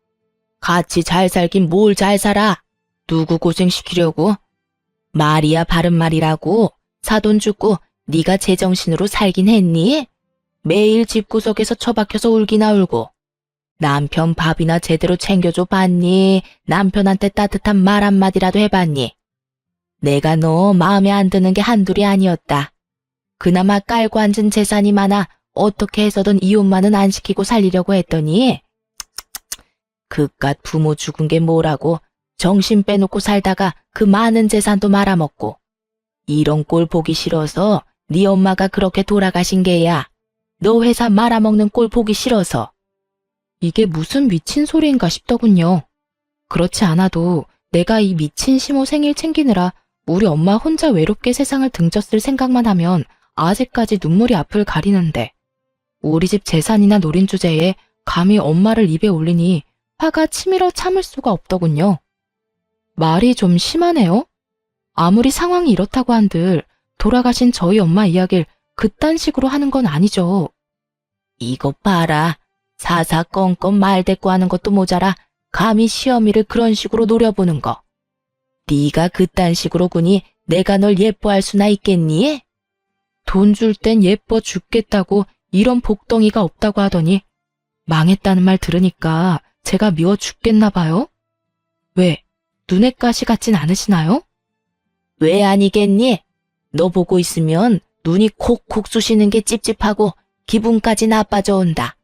같이 잘 살긴 뭘 잘 살아? 누구 고생시키려고? 말이야 바른 말이라고. 사돈 죽고 네가 제정신으로 살긴 했니? 매일 집구석에서 처박혀서 울기나 울고. 남편 밥이나 제대로 챙겨줘 봤니? 남편한테 따뜻한 말 한마디라도 해봤니? 내가 너 마음에 안 드는 게 한둘이 아니었다. 그나마 깔고 앉은 재산이 많아 어떻게 해서든 이혼만은 안 시키고 살리려고 했더니 그깟 부모 죽은 게 뭐라고 정신 빼놓고 살다가 그 많은 재산도 말아먹고 이런 꼴 보기 싫어서 네 엄마가 그렇게 돌아가신 게야. 너 회사 말아먹는 꼴 보기 싫어서. 이게 무슨 미친 소리인가 싶더군요. 그렇지 않아도 내가 이 미친 시모 생일 챙기느라 우리 엄마 혼자 외롭게 세상을 등졌을 생각만 하면 아직까지 눈물이 앞을 가리는데 우리 집 재산이나 노린 주제에 감히 엄마를 입에 올리니 화가 치밀어 참을 수가 없더군요. 말이 좀 심하네요. 아무리 상황이 이렇다고 한들 돌아가신 저희 엄마 이야기를 그딴 식으로 하는 건 아니죠. 이것 봐라. 사사건건 말대꾸 하는 것도 모자라 감히 시어미를 그런 식으로 노려보는 거. 네가 그딴 식으로 구니 내가 널 예뻐할 수나 있겠니? 돈 줄 땐 예뻐 죽겠다고 이런 복덩이가 없다고 하더니 망했다는 말 들으니까 제가 미워 죽겠나 봐요? 왜? 눈에 가시 같진 않으시나요? 왜 아니겠니? 너 보고 있으면 눈이 콕콕 쑤시는 게 찝찝하고 기분까지 나빠져 온다.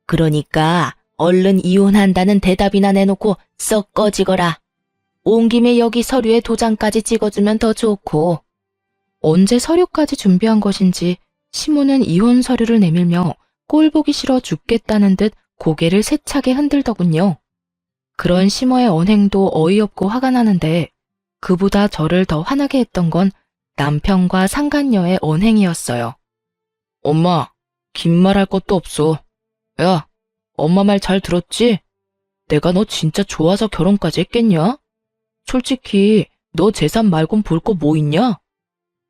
그러니까 얼른 이혼한다는 대답이나 내놓고 썩 꺼지거라. 온 김에 여기 서류에 도장까지 찍어주면 더 좋고. 언제 서류까지 준비한 것인지 시모는 이혼 서류를 내밀며 꼴 보기 싫어 죽겠다는 듯 고개를 세차게 흔들더군요. 그런 시모의 언행도 어이없고 화가 나는데 그보다 저를 더 화나게 했던 건 남편과 상간녀의 언행이었어요. 엄마, 긴 말 할 것도 없어. 야, 엄마 말 잘 들었지? 내가 너 진짜 좋아서 결혼까지 했겠냐? 솔직히 너 재산 말곤 볼 거 뭐 있냐?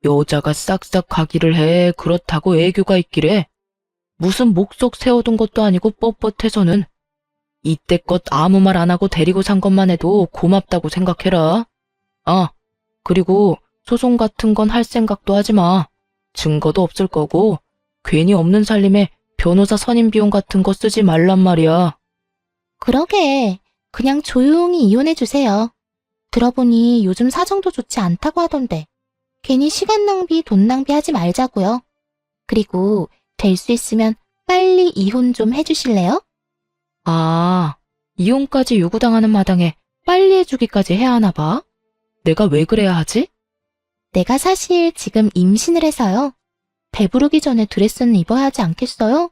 여자가 싹싹 가기를 해. 그렇다고 애교가 있기래. 무슨 목속 세워둔 것도 아니고 뻣뻣해서는. 이때껏 아무 말 안 하고 데리고 산 것만 해도 고맙다고 생각해라. 아, 그리고 소송 같은 건 할 생각도 하지 마. 증거도 없을 거고 괜히 없는 살림에 변호사 선임 비용 같은 거 쓰지 말란 말이야. 그러게. 그냥 조용히 이혼해주세요. 들어보니 요즘 사정도 좋지 않다고 하던데. 괜히 시간 낭비, 돈 낭비하지 말자고요. 그리고 될 수 있으면 빨리 이혼 좀 해주실래요? 아, 이혼까지 요구당하는 마당에 빨리 해주기까지 해야 하나 봐? 내가 왜 그래야 하지? 내가 사실 지금 임신을 해서요. 배부르기 전에 드레스는 입어야 하지 않겠어요?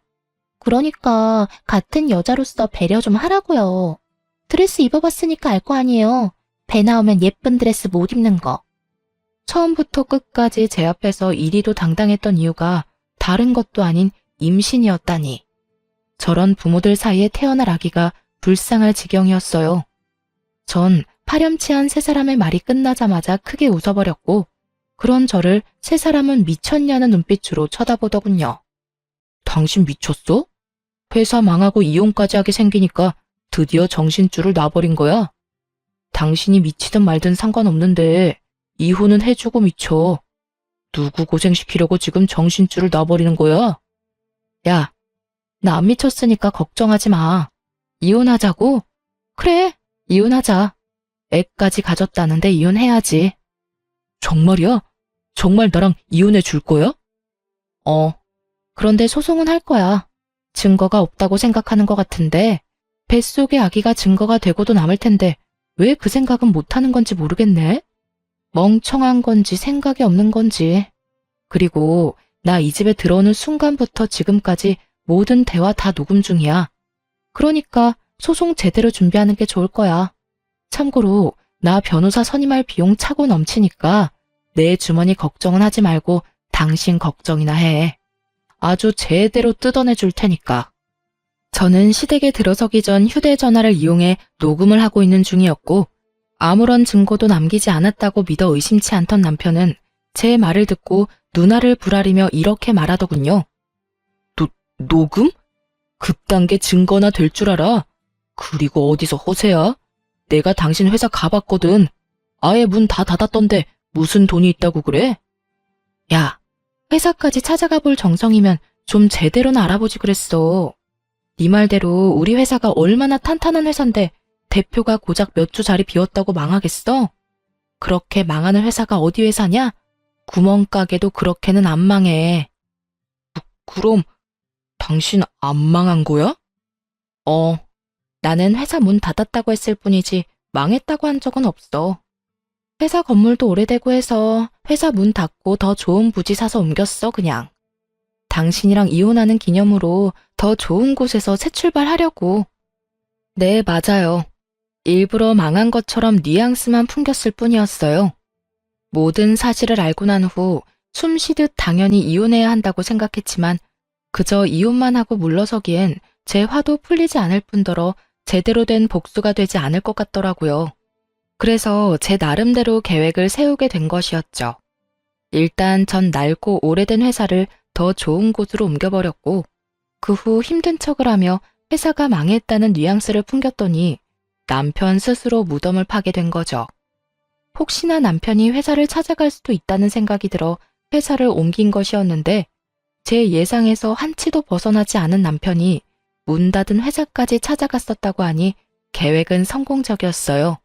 그러니까 같은 여자로서 배려 좀 하라고요. 드레스 입어봤으니까 알 거 아니에요. 배 나오면 예쁜 드레스 못 입는 거. 처음부터 끝까지 제 앞에서 이리도 당당했던 이유가 다른 것도 아닌 임신이었다니. 저런 부모들 사이에 태어날 아기가 불쌍할 지경이었어요. 전 파렴치한 세 사람의 말이 끝나자마자 크게 웃어버렸고 그런 저를 세 사람은 미쳤냐는 눈빛으로 쳐다보더군요. 당신 미쳤어? 회사 망하고 이혼까지 하게 생기니까 드디어 정신줄을 놔버린 거야? 당신이 미치든 말든 상관없는데 이혼은 해주고 미쳐. 누구 고생시키려고 지금 정신줄을 놔버리는 거야? 야, 나 안 미쳤으니까 걱정하지 마. 이혼하자고? 그래, 이혼하자. 애까지 가졌다는데 이혼해야지. 정말이야? 정말 나랑 이혼해 줄 거야? 그런데 소송은 할 거야. 증거가 없다고 생각하는 것 같은데 뱃속의 아기가 증거가 되고도 남을 텐데 왜 그 생각은 못하는 건지 모르겠네. 멍청한 건지 생각이 없는 건지. 그리고 나 이 집에 들어오는 순간부터 지금까지 모든 대화 다 녹음 중이야. 그러니까 소송 제대로 준비하는 게 좋을 거야. 참고로 나 변호사 선임할 비용 차고 넘치니까 내 주머니 걱정은 하지 말고 당신 걱정이나 해. 아주 제대로 뜯어내 줄 테니까. 저는 시댁에 들어서기 전 휴대전화를 이용해 녹음을 하고 있는 중이었고 아무런 증거도 남기지 않았다고 믿어 의심치 않던 남편은 제 말을 듣고 눈알을 부라리며 이렇게 말하더군요. 녹음? 그딴 게 증거나 될 줄 알아? 그리고 어디서 허세야? 내가 당신 회사 가봤거든. 아예 문 다 닫았던데 무슨 돈이 있다고 그래? 야, 회사까지 찾아가 볼 정성이면 좀 제대로는 알아보지 그랬어. 네 말대로 우리 회사가 얼마나 탄탄한 회사인데 대표가 고작 몇 주 자리 비웠다고 망하겠어? 그렇게 망하는 회사가 어디 회사냐? 구멍가게도 그렇게는 안 망해. 그럼 당신 안 망한 거야? 나는 회사 문 닫았다고 했을 뿐이지 망했다고 한 적은 없어. 회사 건물도 오래되고 해서 회사 문 닫고 더 좋은 부지 사서 옮겼어, 그냥. 당신이랑 이혼하는 기념으로 더 좋은 곳에서 새 출발하려고. 네, 맞아요. 일부러 망한 것처럼 뉘앙스만 풍겼을 뿐이었어요. 모든 사실을 알고 난 후 숨 쉬듯 당연히 이혼해야 한다고 생각했지만 그저 이혼만 하고 물러서기엔 제 화도 풀리지 않을 뿐더러 제대로 된 복수가 되지 않을 것 같더라고요. 그래서 제 나름대로 계획을 세우게 된 것이었죠. 일단 전 낡고 오래된 회사를 더 좋은 곳으로 옮겨버렸고 그 후 힘든 척을 하며 회사가 망했다는 뉘앙스를 풍겼더니 남편 스스로 무덤을 파게 된 거죠. 혹시나 남편이 회사를 찾아갈 수도 있다는 생각이 들어 회사를 옮긴 것이었는데 제 예상에서 한치도 벗어나지 않은 남편이 문 닫은 회사까지 찾아갔었다고 하니 계획은 성공적이었어요.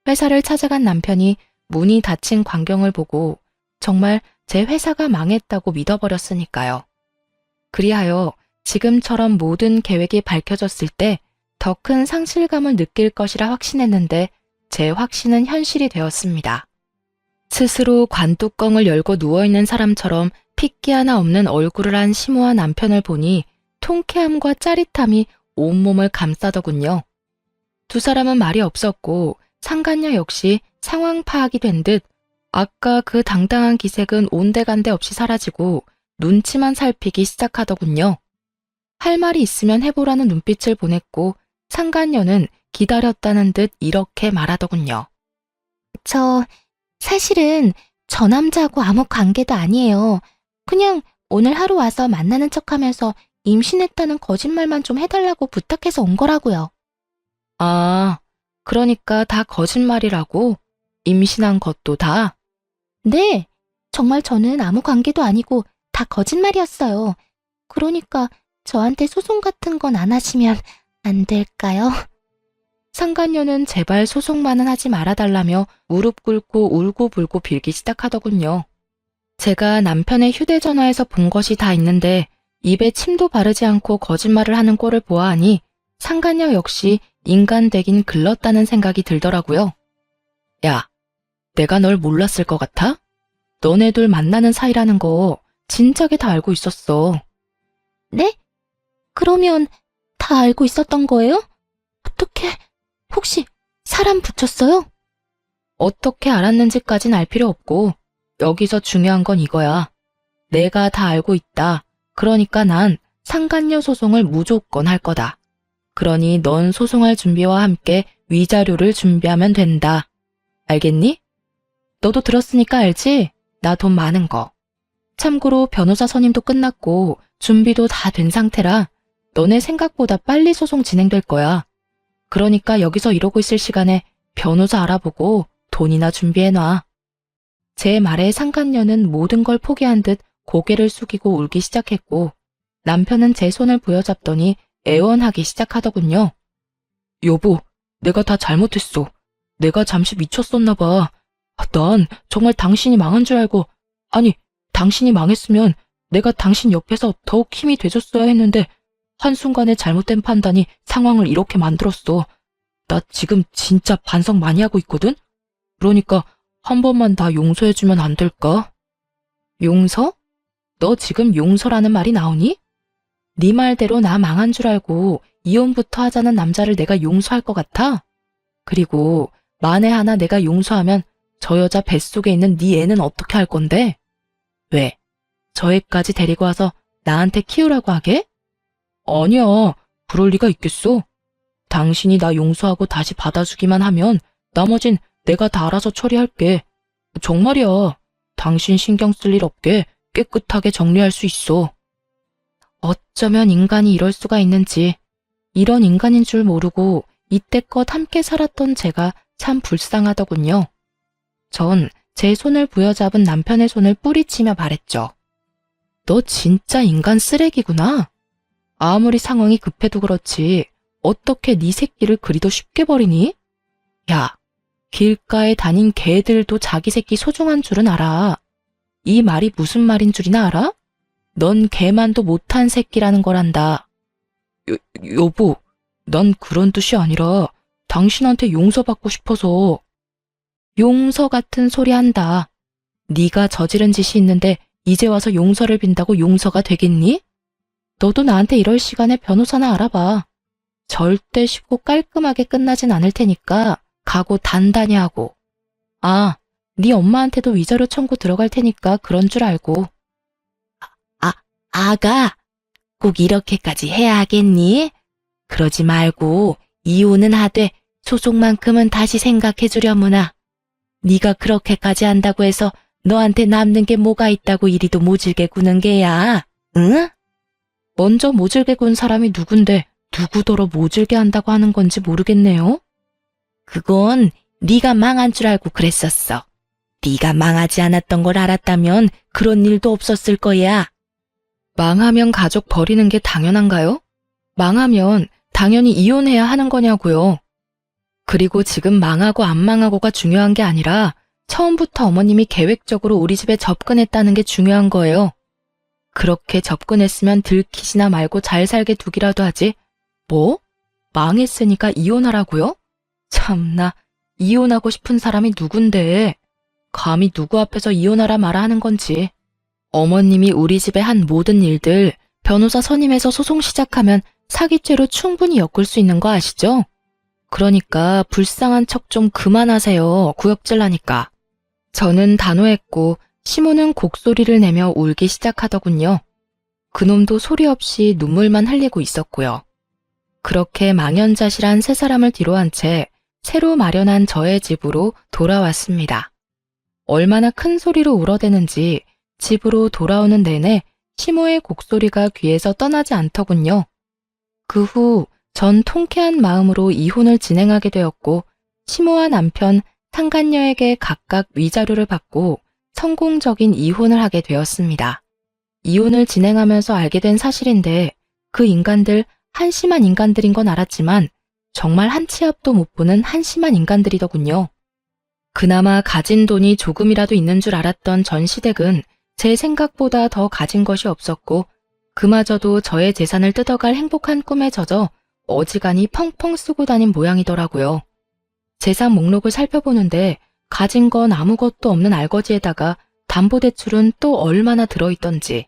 회사를 찾아간 남편이 문이 닫힌 광경을 보고 정말 제 회사가 망했다고 믿어버렸으니까요. 그리하여 지금처럼 모든 계획이 밝혀졌을 때 더 큰 상실감을 느낄 것이라 확신했는데 제 확신은 현실이 되었습니다. 스스로 관뚜껑을 열고 누워있는 사람처럼 핏기 하나 없는 얼굴을 한 심오한 남편을 보니 통쾌함과 짜릿함이 온몸을 감싸더군요. 두 사람은 말이 없었고 상간녀 역시 상황 파악이 된 듯 아까 그 당당한 기색은 온데간데 없이 사라지고 눈치만 살피기 시작하더군요. 할 말이 있으면 해보라는 눈빛을 보냈고 상간녀는 기다렸다는 듯 이렇게 말하더군요. 사실은 저 남자하고 아무 관계도 아니에요. 그냥 오늘 하루 와서 만나는 척하면서 임신했다는 거짓말만 좀 해달라고 부탁해서 온 거라고요. 아, 그러니까 다 거짓말이라고? 임신한 것도 다? 네, 정말 저는 아무 관계도 아니고 다 거짓말이었어요. 그러니까 저한테 소송 같은 건 안 하시면 안 될까요? 상간녀는 제발 소송만은 하지 말아달라며 무릎 꿇고 울고불고 빌기 시작하더군요. 제가 남편의 휴대전화에서 본 것이 다 있는데 입에 침도 바르지 않고 거짓말을 하는 꼴을 보아하니 상간녀 역시 인간 되긴 글렀다는 생각이 들더라고요. 야, 내가 널 몰랐을 것 같아? 너네 둘 만나는 사이라는 거 진작에 다 알고 있었어. 네? 그러면 다 알고 있었던 거예요? 어떻게, 혹시 사람 붙였어요? 어떻게 알았는지까진 알 필요 없고 여기서 중요한 건 이거야. 내가 다 알고 있다. 그러니까 난 상간녀 소송을 무조건 할 거다. 그러니 넌 소송할 준비와 함께 위자료를 준비하면 된다. 알겠니? 너도 들었으니까 알지? 나 돈 많은 거. 참고로 변호사 선임도 끝났고 준비도 다 된 상태라 너네 생각보다 빨리 소송 진행될 거야. 그러니까 여기서 이러고 있을 시간에 변호사 알아보고 돈이나 준비해놔. 제 말에 상간녀는 모든 걸 포기한 듯 고개를 숙이고 울기 시작했고 남편은 제 손을 부여잡더니 애원하기 시작하더군요. 여보, 내가 다 잘못했어. 내가 잠시 미쳤었나 봐. 난 정말 당신이 망한 줄 알고, 아니, 당신이 망했으면 내가 당신 옆에서 더욱 힘이 돼줬어야 했는데 한순간에 잘못된 판단이 상황을 이렇게 만들었어. 나 지금 진짜 반성 많이 하고 있거든? 그러니까 한 번만 다 용서해주면 안 될까? 용서? 너 지금 용서라는 말이 나오니? 네 말대로 나 망한 줄 알고 이혼부터 하자는 남자를 내가 용서할 것 같아? 그리고 만에 하나 내가 용서하면 저 여자 뱃속에 있는 네 애는 어떻게 할 건데? 왜? 저 애까지 데리고 와서 나한테 키우라고 하게? 아니야, 그럴 리가 있겠어. 당신이 나 용서하고 다시 받아주기만 하면 나머진 내가 다 알아서 처리할게. 정말이야. 당신 신경 쓸 일 없게 깨끗하게 정리할 수 있어. 어쩌면 인간이 이럴 수가 있는지, 이런 인간인 줄 모르고 이때껏 함께 살았던 제가 참 불쌍하더군요. 전 제 손을 부여잡은 남편의 손을 뿌리치며 말했죠. 너 진짜 인간 쓰레기구나. 아무리 상황이 급해도 그렇지 어떻게 네 새끼를 그리도 쉽게 버리니? 야, 길가에 다닌 개들도 자기 새끼 소중한 줄은 알아. 이 말이 무슨 말인 줄이나 알아? 넌 개만도 못한 새끼라는 거란다. 여보, 난 그런 뜻이 아니라 당신한테 용서받고 싶어서. 용서 같은 소리 한다. 네가 저지른 짓이 있는데 이제 와서 용서를 빈다고 용서가 되겠니? 너도 나한테 이럴 시간에 변호사나 알아봐. 절대 쉽고 깔끔하게 끝나진 않을 테니까 각오 단단히 하고. 아, 네 엄마한테도 위자료 청구 들어갈 테니까 그런 줄 알고. 아가, 꼭 이렇게까지 해야 하겠니? 그러지 말고 이혼은 하되 소송만큼은 다시 생각해 주려무나. 네가 그렇게까지 한다고 해서 너한테 남는 게 뭐가 있다고 이리도 모질게 구는 게야, 응? 먼저 모질게 군 사람이 누군데 누구더러 모질게 한다고 하는 건지 모르겠네요. 그건 네가 망한 줄 알고 그랬었어. 네가 망하지 않았던 걸 알았다면 그런 일도 없었을 거야. 망하면 가족 버리는 게 당연한가요? 망하면 당연히 이혼해야 하는 거냐고요. 그리고 지금 망하고 안 망하고가 중요한 게 아니라 처음부터 어머님이 계획적으로 우리 집에 접근했다는 게 중요한 거예요. 그렇게 접근했으면 들키지나 말고 잘 살게 두기라도 하지. 뭐? 망했으니까 이혼하라고요? 참나, 이혼하고 싶은 사람이 누군데. 감히 누구 앞에서 이혼하라 마라 하는 건지. 어머님이 우리 집에 한 모든 일들 변호사 선임해서 소송 시작하면 사기죄로 충분히 엮을 수 있는 거 아시죠? 그러니까 불쌍한 척 좀 그만하세요. 구역질나니까. 저는 단호했고 시모는 곡소리를 내며 울기 시작하더군요. 그놈도 소리 없이 눈물만 흘리고 있었고요. 그렇게 망연자실한 세 사람을 뒤로한 채 새로 마련한 저의 집으로 돌아왔습니다. 얼마나 큰 소리로 울어대는지 집으로 돌아오는 내내 시모의 곡소리가 귀에서 떠나지 않더군요. 그 후 전 통쾌한 마음으로 이혼을 진행하게 되었고 시모와 남편 상간녀에게 각각 위자료를 받고 성공적인 이혼을 하게 되었습니다. 이혼을 진행하면서 알게 된 사실인데 그 인간들 한심한 인간들인 건 알았지만 정말 한 치 앞도 못 보는 한심한 인간들이더군요. 그나마 가진 돈이 조금이라도 있는 줄 알았던 전 시댁은 제 생각보다 더 가진 것이 없었고 그마저도 저의 재산을 뜯어갈 행복한 꿈에 젖어 어지간히 펑펑 쓰고 다닌 모양이더라고요. 재산 목록을 살펴보는데 가진 건 아무것도 없는 알거지에다가 담보대출은 또 얼마나 들어있던지,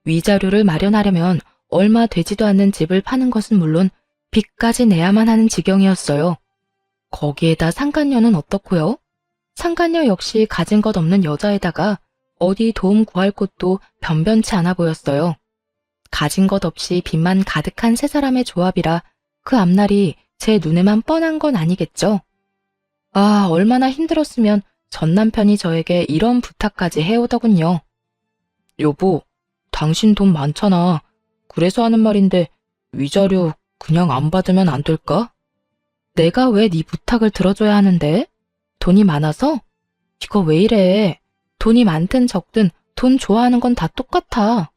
위자료를 마련하려면 얼마 되지도 않는 집을 파는 것은 물론 빚까지 내야만 하는 지경이었어요. 거기에다 상간녀는 어떻고요? 상간녀 역시 가진 것 없는 여자에다가 어디 도움 구할 곳도 변변치 않아 보였어요. 가진 것 없이 빚만 가득한 세 사람의 조합이라 그 앞날이 제 눈에만 뻔한 건 아니겠죠? 아, 얼마나 힘들었으면 전 남편이 저에게 이런 부탁까지 해오더군요. 여보, 당신 돈 많잖아. 그래서 하는 말인데 위자료 그냥 안 받으면 안 될까? 내가 왜 네 부탁을 들어줘야 하는데? 돈이 많아서? 이거 왜 이래? 돈이 많든 적든 돈 좋아하는 건 다 똑같아.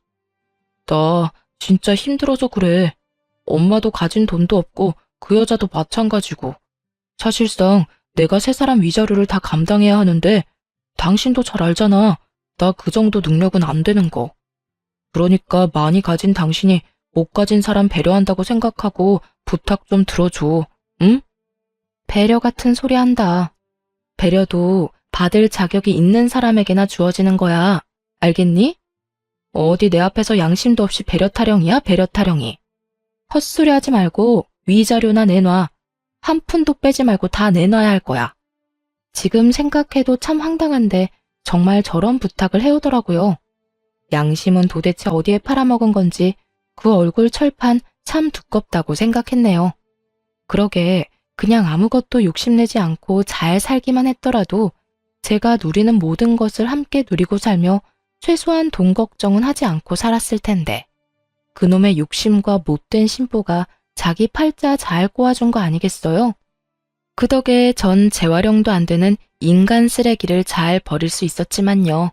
나 진짜 힘들어서 그래. 엄마도 가진 돈도 없고 그 여자도 마찬가지고. 사실상 내가 세 사람 위자료를 다 감당해야 하는데 당신도 잘 알잖아. 나 그 정도 능력은 안 되는 거. 그러니까 많이 가진 당신이 못 가진 사람 배려한다고 생각하고 부탁 좀 들어줘. 응? 배려 같은 소리 한다. 배려도 받을 자격이 있는 사람에게나 주어지는 거야. 알겠니? 어디 내 앞에서 양심도 없이 배려 타령이야, 배려 타령이. 헛소리 하지 말고 위자료나 내놔. 한 푼도 빼지 말고 다 내놔야 할 거야. 지금 생각해도 참 황당한데 정말 저런 부탁을 해오더라고요. 양심은 도대체 어디에 팔아먹은 건지 그 얼굴 철판 참 두껍다고 생각했네요. 그러게 그냥 아무것도 욕심내지 않고 잘 살기만 했더라도 제가 누리는 모든 것을 함께 누리고 살며 최소한 돈 걱정은 하지 않고 살았을 텐데 그놈의 욕심과 못된 심보가 자기 팔자 잘 꼬아준 거 아니겠어요? 그 덕에 전 재활용도 안 되는 인간 쓰레기를 잘 버릴 수 있었지만요.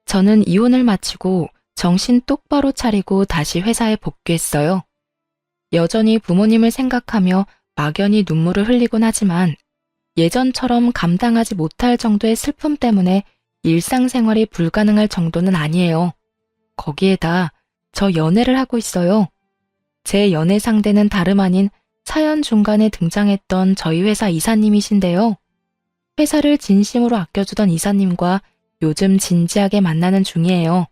저는 이혼을 마치고 정신 똑바로 차리고 다시 회사에 복귀했어요. 여전히 부모님을 생각하며 막연히 눈물을 흘리곤 하지만 예전처럼 감당하지 못할 정도의 슬픔 때문에 일상생활이 불가능할 정도는 아니에요. 거기에다 저 연애를 하고 있어요. 제 연애 상대는 다름 아닌 사연 중간에 등장했던 저희 회사 이사님이신데요. 회사를 진심으로 아껴주던 이사님과 요즘 진지하게 만나는 중이에요.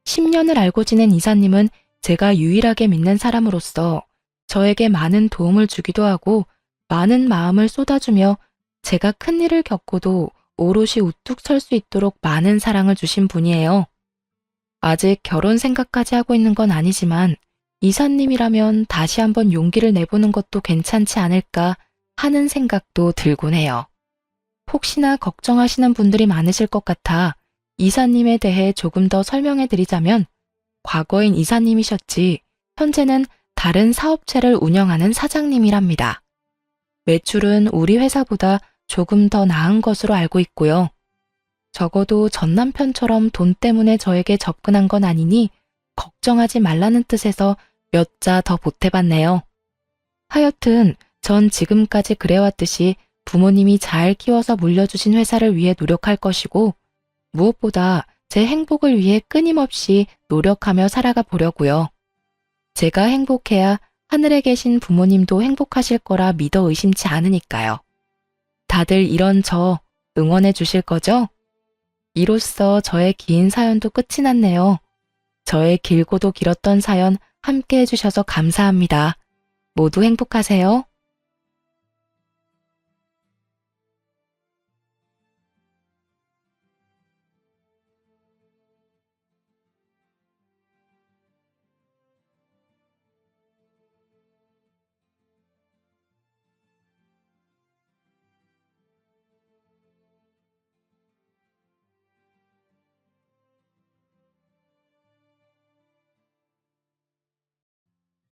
10년을 알고 지낸 이사님은 제가 유일하게 믿는 사람으로서 저에게 많은 도움을 주기도 하고 많은 마음을 쏟아주며 제가 큰일을 겪고도 오롯이 우뚝 설 수 있도록 많은 사랑을 주신 분이에요. 아직 결혼 생각까지 하고 있는 건 아니지만 이사님이라면 다시 한번 용기를 내보는 것도 괜찮지 않을까 하는 생각도 들곤 해요. 혹시나 걱정하시는 분들이 많으실 것 같아 이사님에 대해 조금 더 설명해 드리자면 과거엔 이사님이셨지 현재는 다른 사업체를 운영하는 사장님이랍니다. 매출은 우리 회사보다 조금 더 나은 것으로 알고 있고요. 적어도 전 남편처럼 돈 때문에 저에게 접근한 건 아니니 걱정하지 말라는 뜻에서 몇 자 더 보태봤네요. 하여튼 전 지금까지 그래왔듯이 부모님이 잘 키워서 물려주신 회사를 위해 노력할 것이고 무엇보다 제 행복을 위해 끊임없이 노력하며 살아가 보려고요. 제가 행복해야 하늘에 계신 부모님도 행복하실 거라 믿어 의심치 않으니까요. 다들 이런 저 응원해 주실 거죠? 이로써 저의 긴 사연도 끝이 났네요. 저의 길고도 길었던 사연 함께 해주셔서 감사합니다. 모두 행복하세요.